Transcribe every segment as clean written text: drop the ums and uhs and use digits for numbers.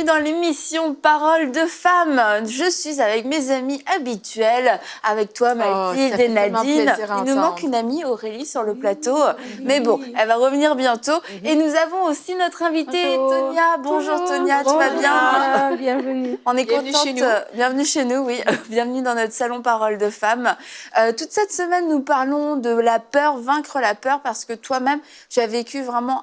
bienvenue dans l'émission Parole de femmes. Je suis avec mes amis habituels, avec toi Mathilde et Nadine. Il nous manque une amie, Aurélie, sur le plateau. Mais bon, elle va revenir bientôt. Et nous avons aussi notre invitée, Tonia. Bonjour Tonia, tu vas bien? Bienvenue. On est Bienvenue contente. chez nous. Bienvenue chez nous, oui. Bienvenue dans notre salon Parole de femmes. Toute cette semaine, nous parlons de la peur, vaincre la peur, parce que toi-même, tu as vécu vraiment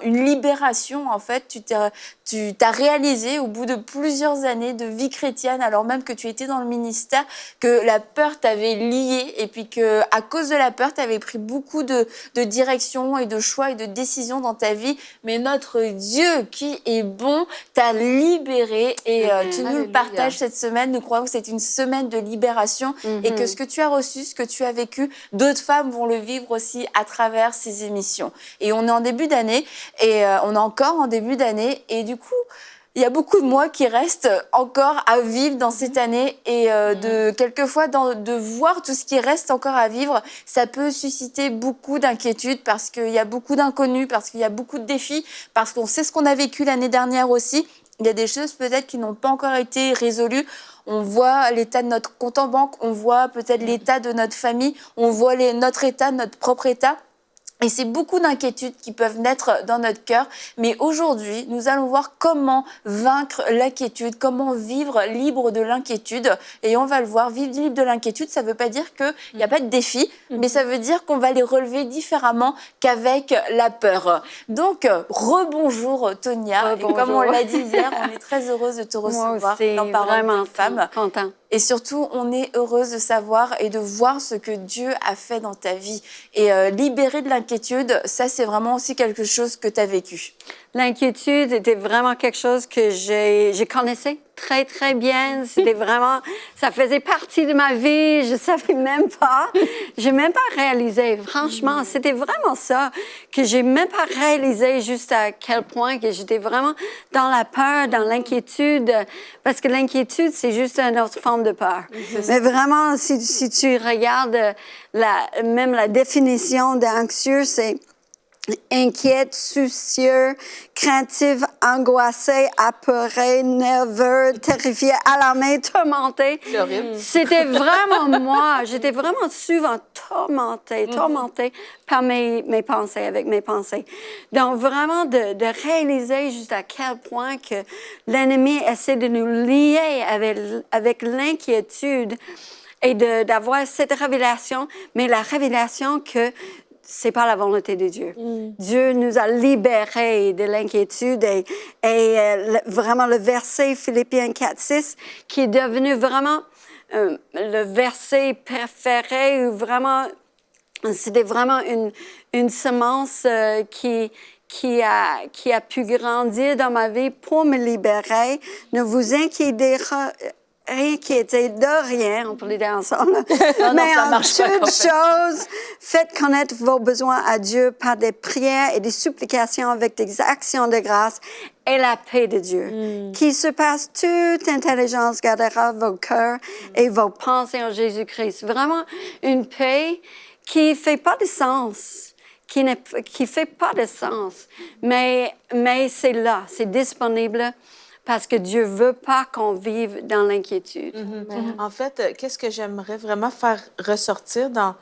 une libération, en fait. Tu t'as réalisé, au bout de plusieurs années de vie chrétienne, alors même que tu étais dans le ministère, que la peur t'avait lié et puis que, à cause de la peur, tu avais pris beaucoup de directions et de choix et de décisions dans ta vie. Mais notre Dieu, qui est bon, t'a libéré et tu nous le partages cette semaine. Nous croyons que c'est une semaine de libération et que ce que tu as reçu, ce que tu as vécu, d'autres femmes vont le vivre aussi à travers ces émissions. Et on est en début d'année et on est encore en début d'année et du coup, il y a beaucoup de mois qui restent encore à vivre dans cette année et quelquefois de voir tout ce qui reste encore à vivre, ça peut susciter beaucoup d'inquiétudes parce qu'il y a beaucoup d'inconnus, parce qu'il y a beaucoup de défis, parce qu'on sait ce qu'on a vécu l'année dernière aussi. Il y a des choses peut-être qui n'ont pas encore été résolues. On voit l'état de notre compte en banque, on voit peut-être l'état de notre famille, on voit notre état, notre propre état. Et c'est beaucoup d'inquiétudes qui peuvent naître dans notre cœur. Mais aujourd'hui, nous allons voir comment vaincre l'inquiétude, comment vivre libre de l'inquiétude. Et on va le voir, vivre libre de l'inquiétude, ça ne veut pas dire qu'il n'y a pas de défis, mais ça veut dire qu'on va les relever différemment qu'avec la peur. Donc, rebonjour Tonia. Et comme on l'a dit hier, on est très heureuse de te recevoir dans Parole de Femmes. Content. Et surtout, on est heureuse de savoir et de voir ce que Dieu a fait dans ta vie. Et libérer de l'inquiétude, ça, c'est vraiment aussi quelque chose que tu as vécu. L'inquiétude était vraiment quelque chose que j'ai connaissais très, très bien. C'était vraiment, ça faisait partie de ma vie. Je savais même pas. J'ai même pas réalisé. Franchement, c'était vraiment ça que j'ai même pas réalisé juste à quel point que j'étais vraiment dans la peur, dans l'inquiétude. Parce que l'inquiétude, c'est juste une autre forme de peur. Mais vraiment, si tu regardes même la définition d'anxieux, c'est inquiète, soucieux, craintif, angoissé, apeuré, nerveux, terrifié, alarmé, tourmenté. C'est horrible. C'était vraiment moi. J'étais vraiment souvent tourmentée par mes pensées, avec mes pensées. Donc, vraiment, de réaliser juste à quel point que l'ennemi essaie de nous lier avec l'inquiétude et d'avoir cette révélation, mais la révélation que c'est pas la volonté de Dieu. Dieu nous a libérés de l'inquiétude et vraiment le verset Philippiens 4:6 qui est devenu vraiment le verset préféré ou vraiment c'était vraiment une semence qui a pu grandir dans ma vie pour me libérer. Ne vous inquiétez de rien, on peut le dire ensemble. Mais en toute chose, faites connaître vos besoins à Dieu par des prières et des supplications avec des actions de grâce et la paix de Dieu, qui surpasse toute intelligence, gardera vos cœurs et vos pensées en Jésus-Christ. Vraiment une paix qui fait pas de sens. Qui fait pas de sens, mais c'est là, c'est disponible. Parce que Dieu veut pas qu'on vive dans l'inquiétude. En fait, qu'est-ce que j'aimerais vraiment faire ressortir dans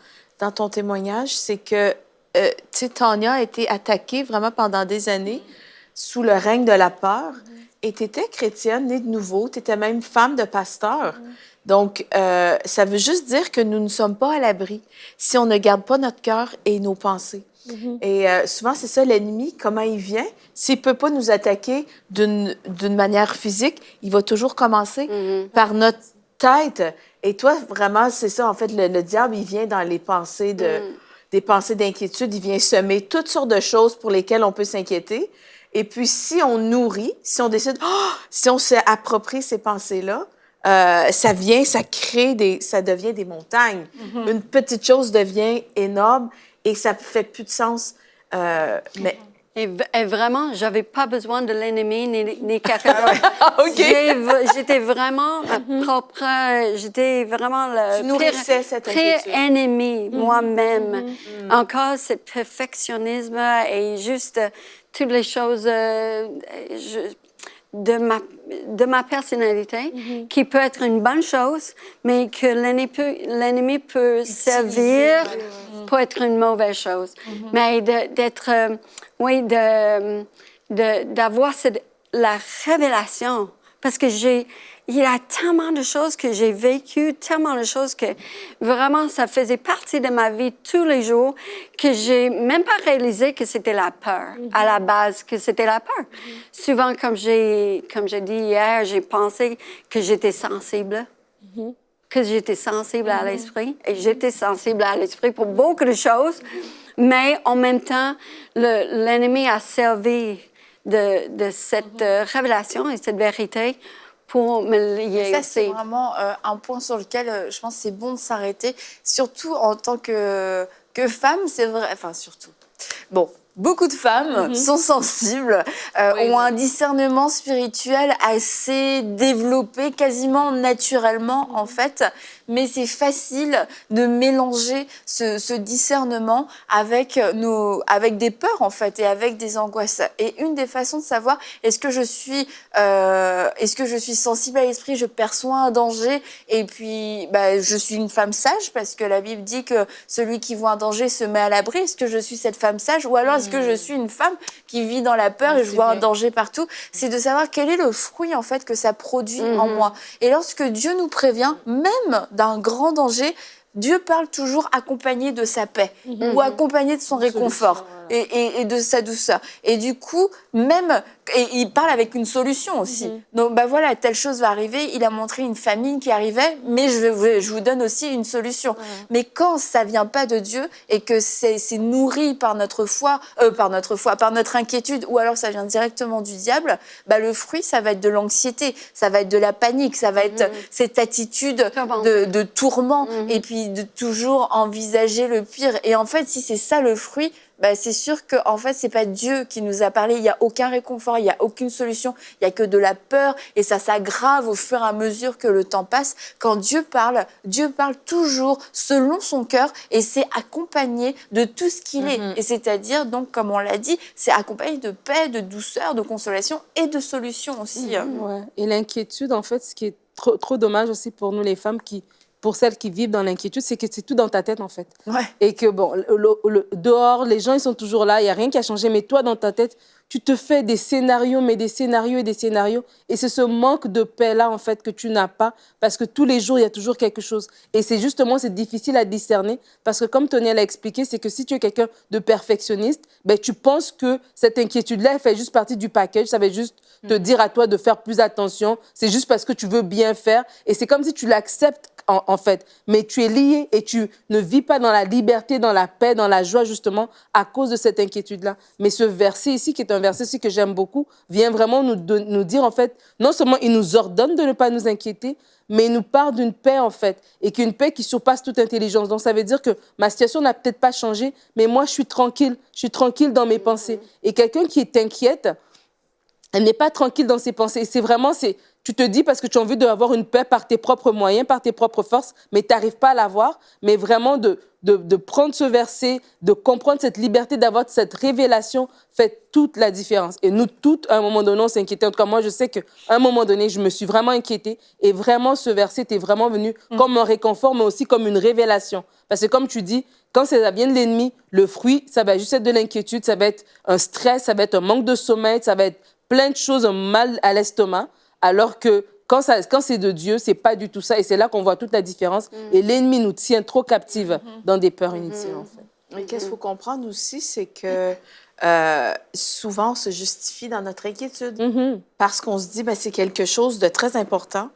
ton témoignage, c'est que, tu sais, Tania a été attaquée vraiment pendant des années sous le règne de la peur. Et tu étais chrétienne, née de nouveau, tu étais même femme de pasteur. Donc, ça veut juste dire que nous ne sommes pas à l'abri si on ne garde pas notre cœur et nos pensées. Et souvent, c'est ça, l'ennemi, comment il vient. S'il ne peut pas nous attaquer d'une manière physique, il va toujours commencer par notre tête. Et toi, vraiment, c'est ça, en fait, le diable, il vient dans les pensées des pensées d'inquiétude, il vient semer toutes sortes de choses pour lesquelles on peut s'inquiéter. Et puis, si on nourrit, si on décide, si on s'approprie ces pensées-là, ça devient des montagnes. Une petite chose devient énorme et ça fait plus de sens. Mais Et vraiment, j'avais pas besoin de l'ennemi ni quelqu'un d'autre. J'étais vraiment propre, j'étais vraiment le pire ennemi moi-même. Encore ce perfectionnisme et juste toutes les choses. de ma personnalité, qui peut être une bonne chose, mais que l'ennemi peut servir pour être une mauvaise chose. Mais d'être, d'avoir la révélation, parce que il y a tellement de choses que j'ai vécues, tellement de choses que vraiment ça faisait partie de ma vie tous les jours, que j'ai même pas réalisé que c'était la peur, à la base, que c'était la peur. Souvent, comme j'ai dit hier, j'ai pensé que j'étais sensible. Que j'étais sensible à l'esprit. Et j'étais sensible à l'esprit pour beaucoup de choses. Mais en même temps, l'ennemi a servi de cette révélation et cette vérité pour me lier. Ça, c'est vraiment un point sur lequel je pense que c'est bon de s'arrêter. Surtout en tant que femme, c'est vrai. Enfin, surtout. Bon. Beaucoup de femmes sont sensibles, ont un discernement spirituel assez développé, quasiment naturellement en fait, mais c'est facile de mélanger ce discernement avec des peurs en fait et avec des angoisses. Et une des façons de savoir est-ce que je suis sensible à l'esprit, je perçois un danger et puis je suis une femme sage parce que la Bible dit que celui qui voit un danger se met à l'abri. Est-ce que je suis cette femme sage ou alors est-ce que je suis une femme qui vit dans la peur et je vois un danger partout? C'est de savoir quel est le fruit en fait que ça produit en moi. Et lorsque Dieu nous prévient, même d'un grand danger, Dieu parle toujours accompagné de sa paix ou accompagné de son réconfort et de sa douceur. Et du coup, et il parle avec une solution aussi. Donc, voilà, telle chose va arriver. Il a montré une famine qui arrivait, mais je vous donne aussi une solution. Mais quand ça vient pas de Dieu et que c'est nourri par notre foi, par notre inquiétude, ou alors ça vient directement du diable, le fruit, ça va être de l'anxiété, ça va être de la panique, ça va être cette attitude de tourment et puis de toujours envisager le pire. Et en fait, si c'est ça le fruit, c'est sûr que en fait c'est pas Dieu qui nous a parlé. Il y a aucun réconfort, il y a aucune solution, il y a que de la peur et ça s'aggrave au fur et à mesure que le temps passe. Quand Dieu parle toujours selon son cœur et c'est accompagné de tout ce qu'il est. Et c'est-à-dire donc comme on l'a dit, c'est accompagné de paix, de douceur, de consolation et de solution aussi. Ouais. Et l'inquiétude en fait, ce qui est trop dommage aussi pour nous les femmes pour celles qui vivent dans l'inquiétude, c'est que c'est tout dans ta tête, en fait. Ouais. Et que, dehors, les gens, ils sont toujours là, il n'y a rien qui a changé, mais toi, dans ta tête, tu te fais des scénarios, mais des scénarios et des scénarios. Et c'est ce manque de paix-là, en fait, que tu n'as pas, parce que tous les jours, il y a toujours quelque chose. Et c'est difficile à discerner, parce que comme Tony l'a expliqué, c'est que si tu es quelqu'un de perfectionniste, tu penses que cette inquiétude-là, elle fait juste partie du package, ça va juste te dire à toi de faire plus attention, c'est juste parce que tu veux bien faire. Et c'est comme si tu l'acceptes, en fait, mais tu es lié et tu ne vis pas dans la liberté, dans la paix, dans la joie, justement, à cause de cette inquiétude-là. Mais ce verset ici, qui est un verset aussi que j'aime beaucoup, vient vraiment nous dire, en fait, non seulement il nous ordonne de ne pas nous inquiéter, mais il nous parle d'une paix, en fait, et qu'une paix qui surpasse toute intelligence. Donc, ça veut dire que ma situation n'a peut-être pas changé, mais moi, je suis tranquille dans mes pensées. Et quelqu'un qui est inquiète, elle n'est pas tranquille dans ses pensées. Tu te dis parce que tu as envie d'avoir une paix par tes propres moyens, par tes propres forces, mais tu n'arrives pas à l'avoir. Mais vraiment de prendre ce verset, de comprendre cette liberté, d'avoir cette révélation fait toute la différence. Et nous toutes, à un moment donné, on s'inquiétait. En tout cas, moi, je sais qu'à un moment donné, je me suis vraiment inquiétée. Et vraiment, ce verset était vraiment venu comme un réconfort, mais aussi comme une révélation. Parce que comme tu dis, quand ça vient de l'ennemi, le fruit, ça va juste être de l'inquiétude, ça va être un stress, ça va être un manque de sommeil, ça va être plein de choses, un mal à l'estomac. Alors que quand c'est de Dieu, c'est pas du tout ça. Et c'est là qu'on voit toute la différence. Et l'ennemi nous tient trop captives dans des peurs inutiles, en fait. Mais qu'est-ce qu'il faut comprendre aussi, c'est que souvent, on se justifie dans notre inquiétude parce qu'on se dit, c'est quelque chose de très important.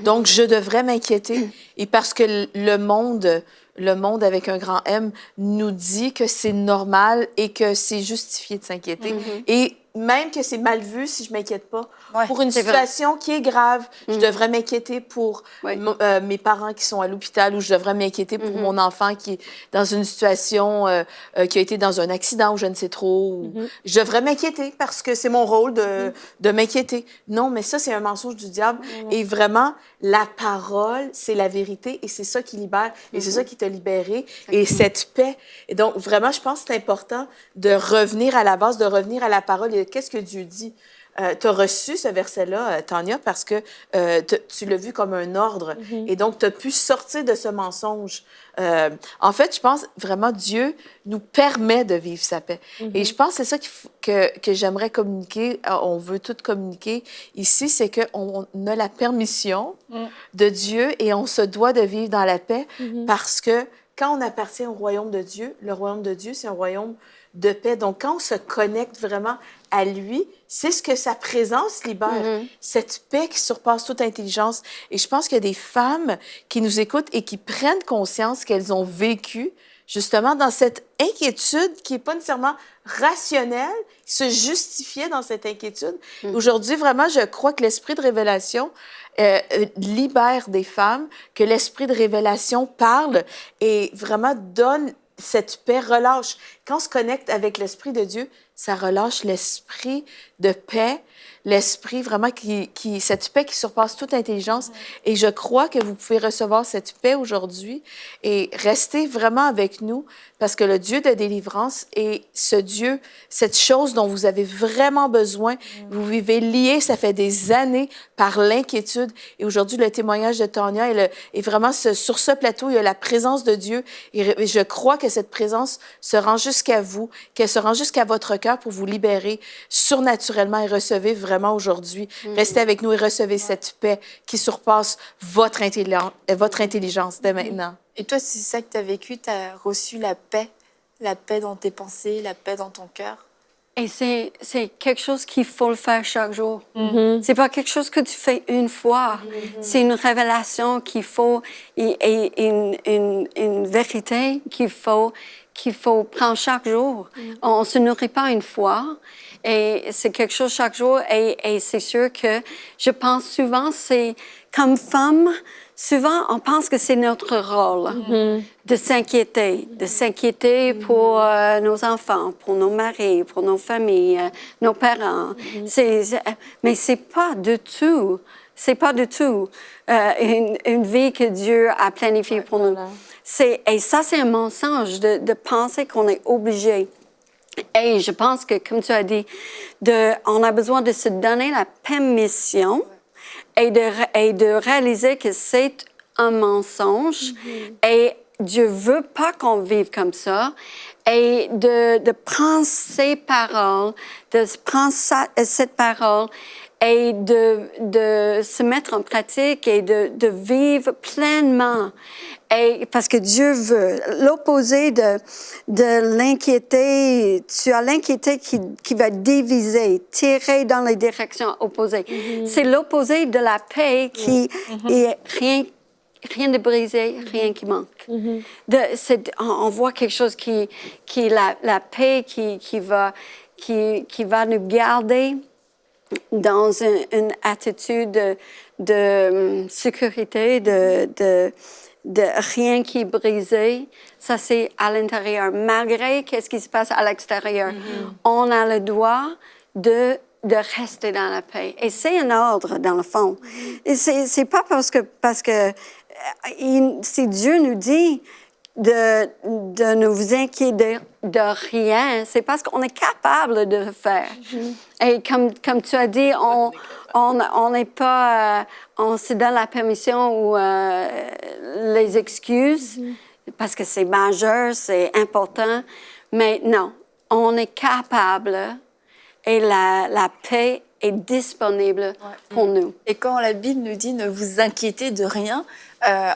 Donc, je devrais m'inquiéter. Et parce que le monde avec un grand M nous dit que c'est normal et que c'est justifié de s'inquiéter. Et même que c'est mal vu si je ne m'inquiète pas. Pour une situation qui est grave, je devrais m'inquiéter pour mes parents qui sont à l'hôpital ou je devrais m'inquiéter pour mon enfant qui est dans une situation qui a été dans un accident ou je ne sais trop. Je devrais m'inquiéter parce que c'est mon rôle de m'inquiéter. Non, mais ça, c'est un mensonge du diable. Et vraiment, la parole, c'est la vérité et c'est ça qui libère et c'est ça qui t'a libéré. Et cette paix. Et donc, vraiment, je pense que c'est important de revenir à la base, de revenir à la parole et qu'est-ce que Dieu dit. tu as reçu ce verset-là, Tania, parce que tu l'as vu comme un ordre. Et donc, tu as pu sortir de ce mensonge. En fait, je pense vraiment Dieu nous permet de vivre sa paix. Et je pense que c'est ça que j'aimerais communiquer. On veut tout communiquer ici, c'est qu'on a la permission de Dieu et on se doit de vivre dans la paix parce que quand on appartient au royaume de Dieu, le royaume de Dieu, c'est un royaume de paix. Donc, quand on se connecte vraiment à lui, c'est ce que sa présence libère, cette paix qui surpasse toute intelligence. Et je pense qu'il y a des femmes qui nous écoutent et qui prennent conscience qu'elles ont vécu justement dans cette inquiétude qui n'est pas nécessairement rationnelle, se justifier dans cette inquiétude. Aujourd'hui, vraiment, je crois que l'esprit de révélation libère des femmes, que l'esprit de révélation parle et vraiment donne cette paix, relâche. Quand on se connecte avec l'Esprit de Dieu, ça relâche l'esprit de paix, l'esprit vraiment cette paix qui surpasse toute intelligence. Et je crois que vous pouvez recevoir cette paix aujourd'hui et rester vraiment avec nous parce que le Dieu de délivrance est ce Dieu, cette chose dont vous avez vraiment besoin. Vous vivez liés, ça fait des années par l'inquiétude. Et aujourd'hui, le témoignage de Tania est vraiment sur ce plateau, il y a la présence de Dieu. Et je crois que cette présence se rend jusqu'à vous, qu'elle se rend jusqu'à votre cœur pour vous libérer surnaturellement et recevez vraiment aujourd'hui. Restez avec nous et recevez cette paix qui surpasse votre intelligence dès maintenant. Et toi, c'est ça que tu as vécu, tu as reçu la paix dans tes pensées, la paix dans ton cœur. Et c'est quelque chose qu'il faut le faire chaque jour. C'est pas quelque chose que tu fais une fois. C'est une révélation qu'il faut et une vérité qu'il faut prendre chaque jour. On se nourrit pas une fois. Et c'est quelque chose chaque jour. Et c'est sûr que je pense souvent, c'est comme femme, souvent on pense que c'est notre rôle de s'inquiéter pour nos enfants, pour nos maris, pour nos familles, nos parents. Mais c'est pas du tout. C'est pas du tout une vie que Dieu a planifiée pour nous. Et ça, c'est un mensonge de penser qu'on est obligé. Et je pense que, comme tu as dit, on a besoin de se donner la permission et de réaliser que c'est un mensonge et Dieu veut pas qu'on vive comme ça et de prendre ces paroles, de prendre cette parole et de se mettre en pratique et de vivre pleinement. Et parce que Dieu veut. L'opposé de l'inquiété, tu as l'inquiété qui va diviser, tirer dans les directions opposées. C'est l'opposé de la paix qui est rien de brisé, rien qui manque. On voit quelque chose qui la paix qui va nous garder dans une attitude de sécurité, de rien qui est brisé. Ça, c'est à l'intérieur. Malgré qu'est-ce qui se passe à l'extérieur, on a le droit de rester dans la paix. Et c'est un ordre, dans le fond. Et c'est pas parce que si Dieu nous dit de ne vous inquiéter de rien, c'est parce qu'on est capable de le faire. Et comme tu as dit, on n'est pas, on se donne la permission ou les excuses parce que c'est majeur, c'est important. Mais non, on est capable et la paix est disponible pour nous. Et quand la Bible nous dit ne vous inquiétez de rien,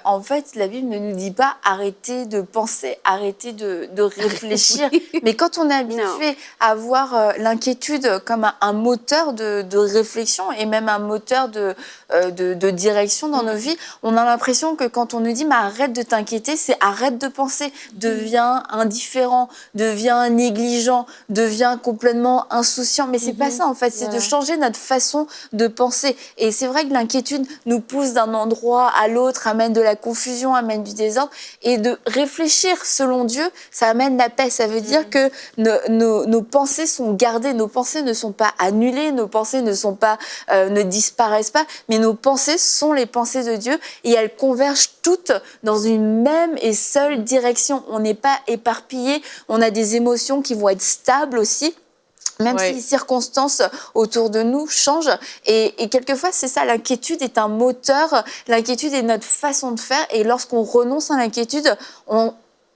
en fait, la Bible ne nous dit pas arrêtez de penser, arrêtez de réfléchir. Mais quand on est habitué à voir l'inquiétude comme un moteur de réflexion et même un moteur de direction dans nos vies, on a l'impression que quand on nous dit mais arrête de t'inquiéter, c'est arrête de penser, deviens indifférent, deviens négligent, deviens complètement insouciant. Mais c'est pas ça en fait, c'est de changer notre façon de penser. Et c'est vrai que l'inquiétude nous pousse d'un endroit à l'autre, amène de la confusion, amène du désordre. Et de réfléchir selon Dieu, ça amène la paix. Ça veut dire que nos pensées sont gardées, nos pensées ne sont pas annulées, nos pensées ne disparaissent pas, mais nos pensées sont les pensées de Dieu et elles convergent toutes dans une même et seule direction. On n'est pas éparpillés, on a des émotions qui vont être stables aussi. Même Ouais. si les circonstances autour de nous changent. Et quelquefois, c'est ça, l'inquiétude est un moteur, l'inquiétude est notre façon de faire. Et lorsqu'on renonce à l'inquiétude, on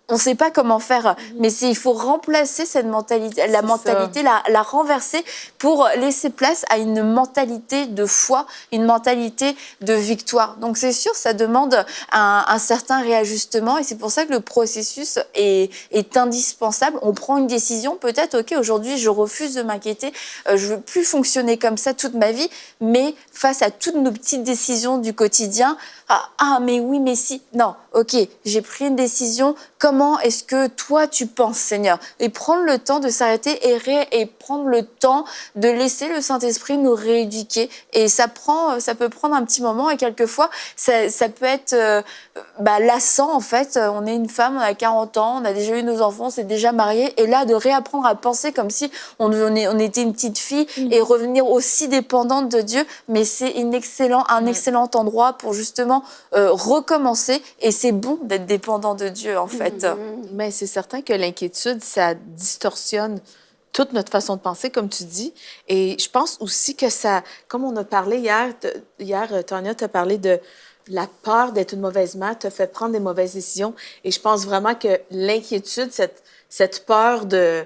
ne sait pas comment faire. Mais il faut remplacer cette mentalité, la C'est mentalité, la renverser pour laisser place à une mentalité de foi, une mentalité de victoire. Donc c'est sûr, ça demande un certain réajustement et c'est pour ça que le processus est indispensable. On prend une décision, peut-être, ok, aujourd'hui je refuse de m'inquiéter, je ne veux plus fonctionner comme ça toute ma vie, mais face à toutes nos petites décisions du quotidien, mais oui, mais si, non, ok, j'ai pris une décision, comment est-ce que toi tu penses, Seigneur? Et prendre le temps de s'arrêter et prendre le temps de laisser le Saint-Esprit nous rééduquer. Et ça peut prendre un petit moment et quelquefois, ça peut être lassant en fait. On est une femme, on a 40 ans, on a déjà eu nos enfants, on s'est déjà mariés. Et là, de réapprendre à penser comme si on était une petite fille et revenir aussi dépendante de Dieu, mais c'est un excellent endroit pour justement recommencer. Et c'est bon d'être dépendant de Dieu en fait. Mais c'est certain que l'inquiétude, ça distorsionne toute notre façon de penser, comme tu dis. Et je pense aussi que ça, comme on a parlé hier, Tania, tu as parlé de la peur d'être une mauvaise mère te fait prendre des mauvaises décisions. Et je pense vraiment que l'inquiétude, cette peur de...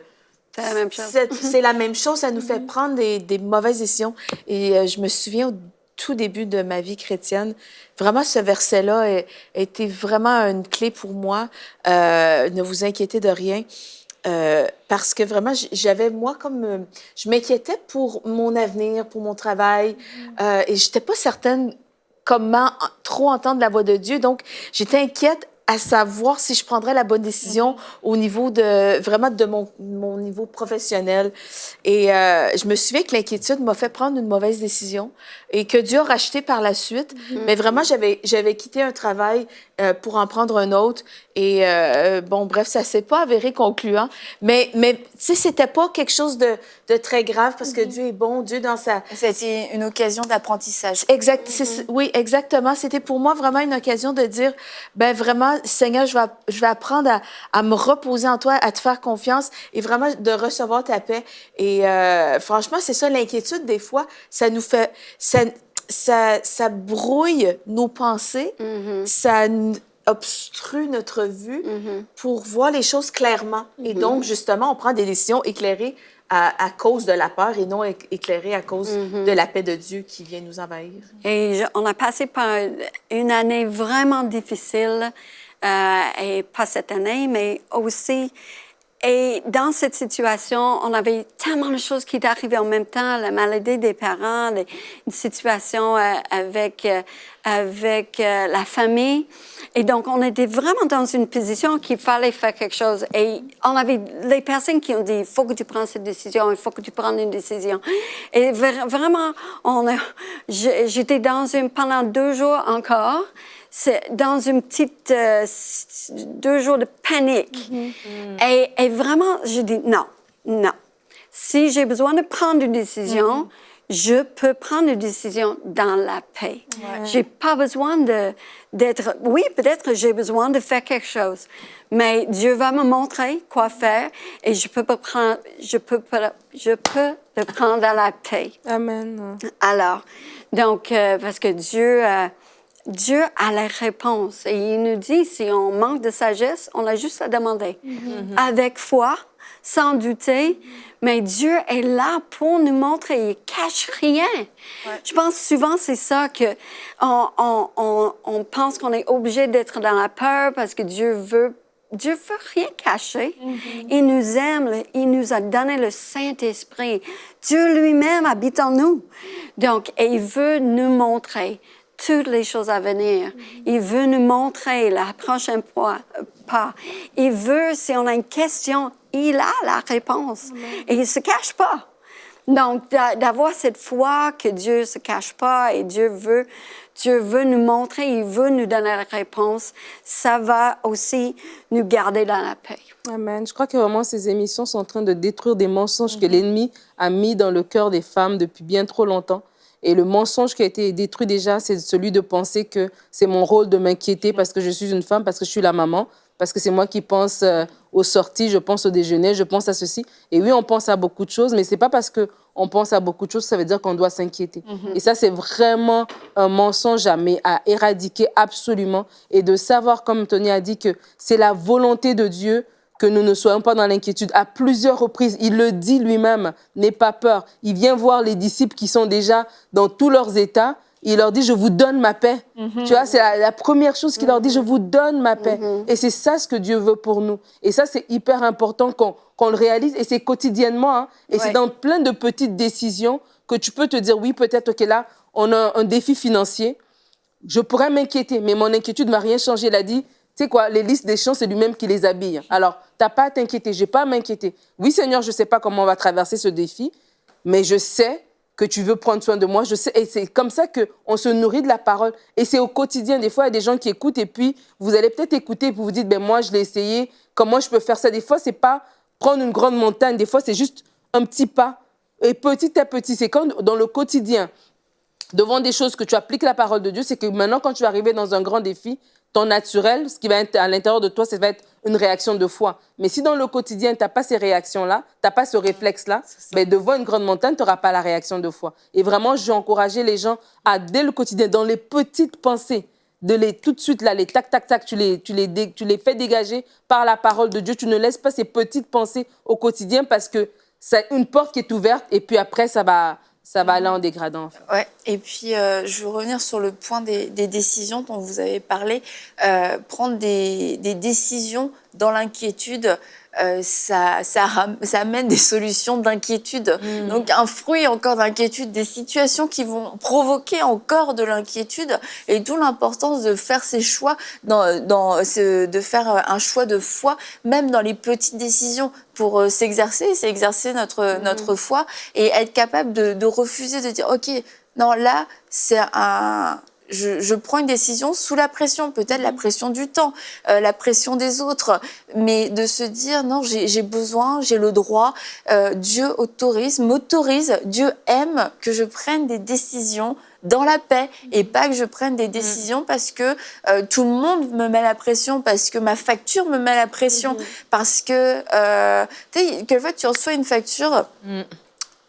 C'est la même chose. C'est la même chose, ça nous fait prendre des mauvaises décisions. Et je me souviens au tout début de ma vie chrétienne, vraiment ce verset-là a été vraiment une clé pour moi. Ne vous inquiétez de rien. Parce que vraiment, je m'inquiétais pour mon avenir, pour mon travail, et j'étais pas certaine comment trop entendre la voix de Dieu. Donc, j'étais inquiète à savoir si je prendrais la bonne décision au niveau de mon niveau professionnel. Et je me souviens que l'inquiétude m'a fait prendre une mauvaise décision et que Dieu a racheté par la suite. Mais vraiment, j'avais quitté un travail pour en prendre un autre. Et bref, ça s'est pas avéré concluant. Mais tu sais, c'était pas quelque chose de très grave parce que Dieu est bon, Dieu dans sa... C'était une occasion d'apprentissage. Exact, oui, exactement. C'était pour moi vraiment une occasion de dire, vraiment, Seigneur, je vais apprendre à me reposer en toi, à te faire confiance et vraiment de recevoir ta paix. Et franchement, c'est ça, l'inquiétude, des fois, ça nous fait... Ça brouille nos pensées, ça obstrue notre vue pour voir les choses clairement. Et donc, justement, on prend des décisions éclairées à cause de la peur et non éclairées à cause de la paix de Dieu qui vient nous envahir. Et on a passé par une année vraiment difficile, et pas cette année, mais aussi... Et dans cette situation, on avait tellement de choses qui étaient arrivées en même temps, la maladie des parents, une situation avec la famille. Et donc, on était vraiment dans une position qu'il fallait faire quelque chose. Et on avait les personnes qui ont dit, il faut que tu prennes cette décision, il faut que tu prennes une décision. Et vraiment, j'étais pendant 2 jours encore, c'est dans une petite 2 jours de panique. Et vraiment, je dis non. Si j'ai besoin de prendre une décision, je peux prendre une décision dans la paix. J'ai pas besoin d'être... Oui, peut-être j'ai besoin de faire quelque chose, mais Dieu va me montrer quoi faire et je peux le prendre dans la paix. Amen. Alors, donc, parce que Dieu a la réponse. Et il nous dit, si on manque de sagesse, on a juste à demander. Avec foi, sans douter, mais Dieu est là pour nous montrer. Il cache rien. Je pense souvent, c'est ça que on pense qu'on est obligé d'être dans la peur parce que Dieu veut rien cacher. Il nous aime. Il nous a donné le Saint-Esprit. Dieu lui-même habite en nous. Donc, et il veut nous montrer toutes les choses à venir. Il veut nous montrer la prochaine pas. Il veut, si on a une question, il a la réponse. Et il ne se cache pas. Donc, d'avoir cette foi que Dieu ne se cache pas et Dieu veut nous montrer, il veut nous donner la réponse, ça va aussi nous garder dans la paix. Amen. Je crois que vraiment ces émissions sont en train de détruire des mensonges que l'ennemi a mis dans le cœur des femmes depuis bien trop longtemps. Et le mensonge qui a été détruit déjà, c'est celui de penser que c'est mon rôle de m'inquiéter parce que je suis une femme, parce que je suis la maman, parce que c'est moi qui pense aux sorties, je pense au déjeuner, je pense à ceci. Et oui, on pense à beaucoup de choses, mais c'est pas parce qu'on pense à beaucoup de choses, ça veut dire qu'on doit s'inquiéter. Et ça, c'est vraiment un mensonge à éradiquer absolument. Et de savoir, comme Tony a dit, que c'est la volonté de Dieu que nous ne soyons pas dans l'inquiétude. À plusieurs reprises, il le dit lui-même, n'aie pas peur. Il vient voir les disciples qui sont déjà dans tous leurs états. Il leur dit, je vous donne ma paix. Tu vois, c'est la première chose qu'il leur dit, je vous donne ma paix. Et c'est ça ce que Dieu veut pour nous. Et ça, c'est hyper important qu'on le réalise. Et c'est quotidiennement. Hein. Et c'est dans plein de petites décisions que tu peux te dire, oui, peut-être, OK, là, on a un défi financier. Je pourrais m'inquiéter, mais mon inquiétude ne va rien changer. Il a dit, tu sais quoi, les listes des champs, c'est lui-même qui les habille. Alors, tu n'as pas à t'inquiéter, je n'ai pas à m'inquiéter. Oui, Seigneur, je ne sais pas comment on va traverser ce défi, mais je sais que tu veux prendre soin de moi. Je sais, et c'est comme ça qu'on se nourrit de la parole. Et c'est au quotidien. Des fois, il y a des gens qui écoutent et puis vous allez peut-être écouter et puis vous dites, ben moi, je l'ai essayé, comment je peux faire ça? Des fois, ce n'est pas prendre une grande montagne. Des fois, c'est juste un petit pas. Et petit à petit, c'est comme dans le quotidien. Devant des choses que tu appliques la parole de Dieu, c'est que maintenant, quand tu vas arriver dans un grand défi, ton naturel, ce qui va être à l'intérieur de toi, ça va être une réaction de foi. Mais si dans le quotidien, tu n'as pas ces réactions-là, tu n'as pas ce réflexe-là, ben devant une grande montagne, tu n'auras pas la réaction de foi. Et vraiment, je vais encourager les gens à, dès le quotidien, dans les petites pensées, tout de suite, là, les tac, tac, tac, tu les fais dégager par la parole de Dieu. Tu ne laisses pas ces petites pensées au quotidien parce que c'est une porte qui est ouverte et puis après, ça va aller en dégradant. En fait. Ouais. Et puis, je veux revenir sur le point des décisions dont vous avez parlé. Prendre des décisions dans l'inquiétude, ça amène des solutions d'inquiétude. Donc, un fruit encore d'inquiétude, des situations qui vont provoquer encore de l'inquiétude. Et d'où l'importance de faire ses choix, de faire un choix de foi, même dans les petites décisions, pour s'exercer notre foi et être capable de refuser, de dire, OK, non, là, je prends une décision sous la pression, peut-être la pression du temps, la pression des autres, mais de se dire, non, j'ai besoin, j'ai le droit, Dieu m'autorise, Dieu aime que je prenne des décisions dans la paix et pas que je prenne des décisions parce que tout le monde me met la pression, parce que ma facture me met la pression, parce que, tu sais, quelquefois tu reçois une facture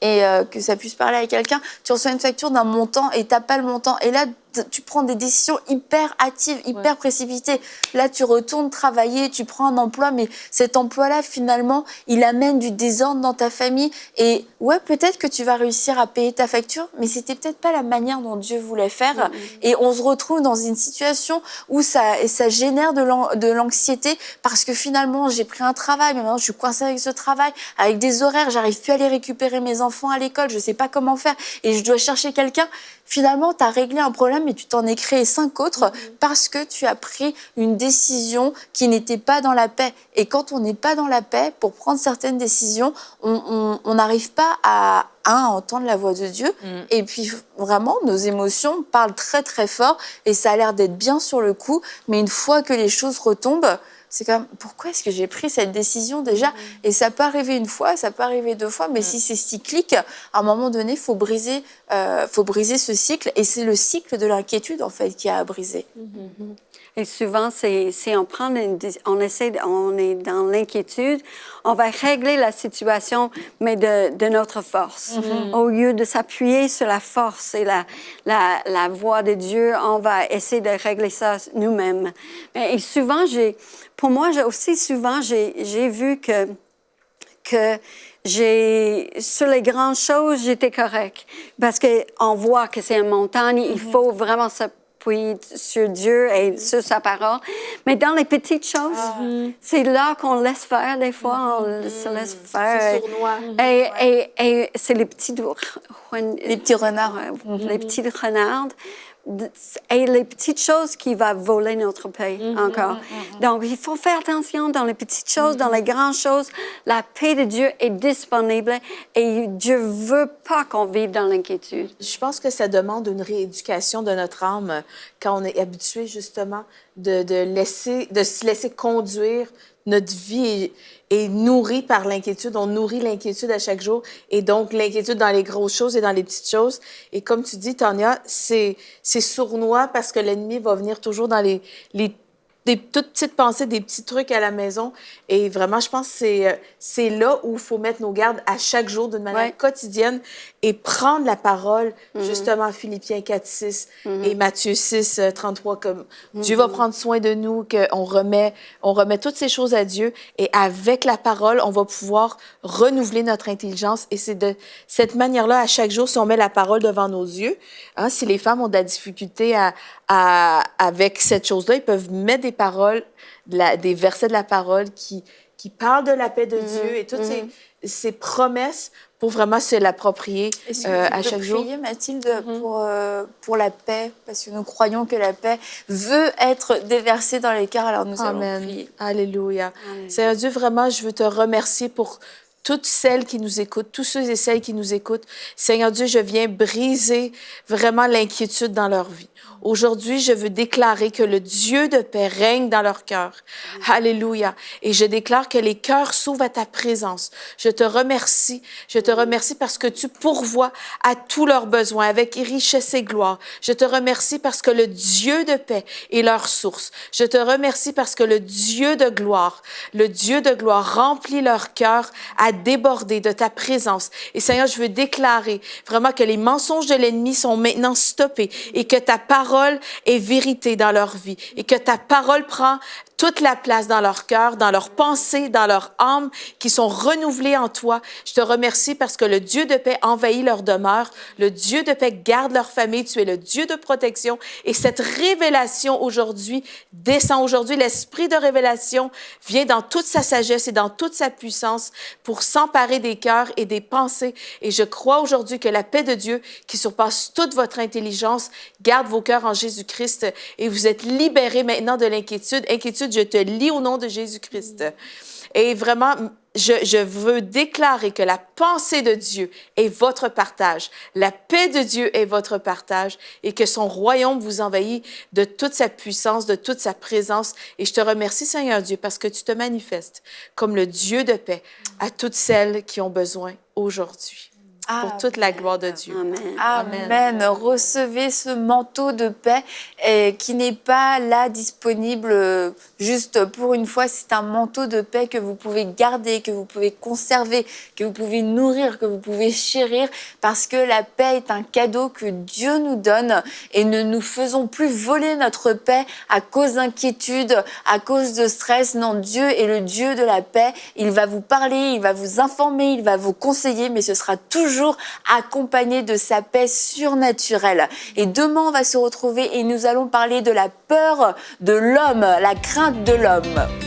et que ça puisse parler à quelqu'un, tu reçois une facture d'un montant et t'as pas le montant. Et là, tu prends des décisions hyper hâtives, hyper précipitées. Là, tu retournes travailler, tu prends un emploi, mais cet emploi-là, finalement, il amène du désordre dans ta famille. Et ouais, peut-être que tu vas réussir à payer ta facture, mais c'était peut-être pas la manière dont Dieu voulait faire. Et on se retrouve dans une situation où ça génère de l'anxiété parce que finalement, j'ai pris un travail, mais maintenant, je suis coincée avec ce travail, avec des horaires, j'arrive plus à aller récupérer mes enfants à l'école, je sais pas comment faire et je dois chercher quelqu'un. Finalement, tu as réglé un problème, mais tu t'en es créé 5 autres parce que tu as pris une décision qui n'était pas dans la paix. Et quand on n'est pas dans la paix, pour prendre certaines décisions, on n'arrive pas à entendre la voix de Dieu. Et puis, vraiment, nos émotions parlent très, très fort et ça a l'air d'être bien sur le coup. Mais une fois que les choses retombent, c'est comme, pourquoi est-ce que j'ai pris cette décision déjà? Et ça peut arriver une fois, ça peut arriver 2 fois, mais si c'est cyclique, à un moment donné, il faut briser ce cycle. Et c'est le cycle de l'inquiétude, en fait, qui a à briser. Et souvent, on est dans l'inquiétude, on va régler la situation, mais de notre force. Au lieu de s'appuyer sur la force et la voix de Dieu, on va essayer de régler ça nous-mêmes. Et souvent, j'ai vu que sur les grandes choses, j'étais correcte. Parce qu'on voit que c'est une montagne, il faut vraiment s'appuyer sur Dieu et sur sa parole. Mais dans les petites choses, c'est là qu'on laisse faire des fois, on se laisse faire. C'est sournois. Et c'est les petits renards. Les petites renardes. Et les petites choses qui vont voler notre paix encore. Donc, il faut faire attention dans les petites choses, dans les grandes choses. La paix de Dieu est disponible et Dieu ne veut pas qu'on vive dans l'inquiétude. Je pense que ça demande une rééducation de notre âme quand on est habitué justement de se laisser conduire. Notre vie est nourrie par l'inquiétude. On nourrit l'inquiétude à chaque jour. Et donc, l'inquiétude dans les grosses choses et dans les petites choses. Et comme tu dis, Tania, c'est sournois parce que l'ennemi va venir toujours dans les des toutes petites pensées, des petits trucs à la maison. Et vraiment, je pense que c'est là où il faut mettre nos gardes à chaque jour d'une manière quotidienne et prendre la parole, justement, Philippiens 4:6 et Matthieu 6:33, comme Dieu va prendre soin de nous, qu'on remet toutes ces choses à Dieu. Et avec la parole, on va pouvoir renouveler notre intelligence. Et c'est de cette manière-là, à chaque jour, si on met la parole devant nos yeux, hein, si les femmes ont de la difficulté avec cette chose-là, ils peuvent mettre des paroles, des versets de la parole qui parlent de la paix de Dieu et toutes ces promesses pour vraiment se l'approprier à chaque jour. Prier, Mathilde, pour la paix, parce que nous croyons que la paix veut être déversée dans les cœurs, alors nous allons prier. Alléluia. Seigneur Dieu, vraiment, je veux te remercier pour toutes celles qui nous écoutent, tous ceux et celles qui nous écoutent. Seigneur Dieu, je viens briser vraiment l'inquiétude dans leur vie. Aujourd'hui, je veux déclarer que le Dieu de paix règne dans leur cœur. Alléluia. Et je déclare que les cœurs s'ouvrent à ta présence. Je te remercie. Je te remercie parce que tu pourvois à tous leurs besoins avec richesse et gloire. Je te remercie parce que le Dieu de paix est leur source. Je te remercie parce que le Dieu de gloire remplit leur cœur à déborder de ta présence. Et Seigneur, je veux déclarer vraiment que les mensonges de l'ennemi sont maintenant stoppés et que ta parole est vérité dans leur vie et que ta parole prend toute la place dans leur cœur, dans leurs pensées, dans leur âme, qui sont renouvelées en toi. Je te remercie parce que le Dieu de paix envahit leur demeure. Le Dieu de paix garde leur famille. Tu es le Dieu de protection. Et cette révélation aujourd'hui descend aujourd'hui. L'esprit de révélation vient dans toute sa sagesse et dans toute sa puissance pour s'emparer des cœurs et des pensées. Et je crois aujourd'hui que la paix de Dieu, qui surpasse toute votre intelligence, garde vos cœurs en Jésus-Christ et vous êtes libérés maintenant de l'inquiétude. Inquiétude, je te lis au nom de Jésus-Christ. Et vraiment, je veux déclarer que la pensée de Dieu est votre partage. La paix de Dieu est votre partage et que son royaume vous envahit de toute sa puissance, de toute sa présence. Et je te remercie, Seigneur Dieu, parce que tu te manifestes comme le Dieu de paix à toutes celles qui ont besoin aujourd'hui. Pour toute la gloire de Dieu. Amen. Recevez ce manteau de paix qui n'est pas là disponible juste pour une fois. C'est un manteau de paix que vous pouvez garder, que vous pouvez conserver, que vous pouvez nourrir, que vous pouvez chérir, parce que la paix est un cadeau que Dieu nous donne et ne nous faisons plus voler notre paix à cause d'inquiétude, à cause de stress. Non, Dieu est le Dieu de la paix. Il va vous parler, il va vous informer, il va vous conseiller, mais ce sera toujours accompagné de sa paix surnaturelle. Et demain, on va se retrouver et nous allons parler de la peur de l'homme, la crainte de l'homme.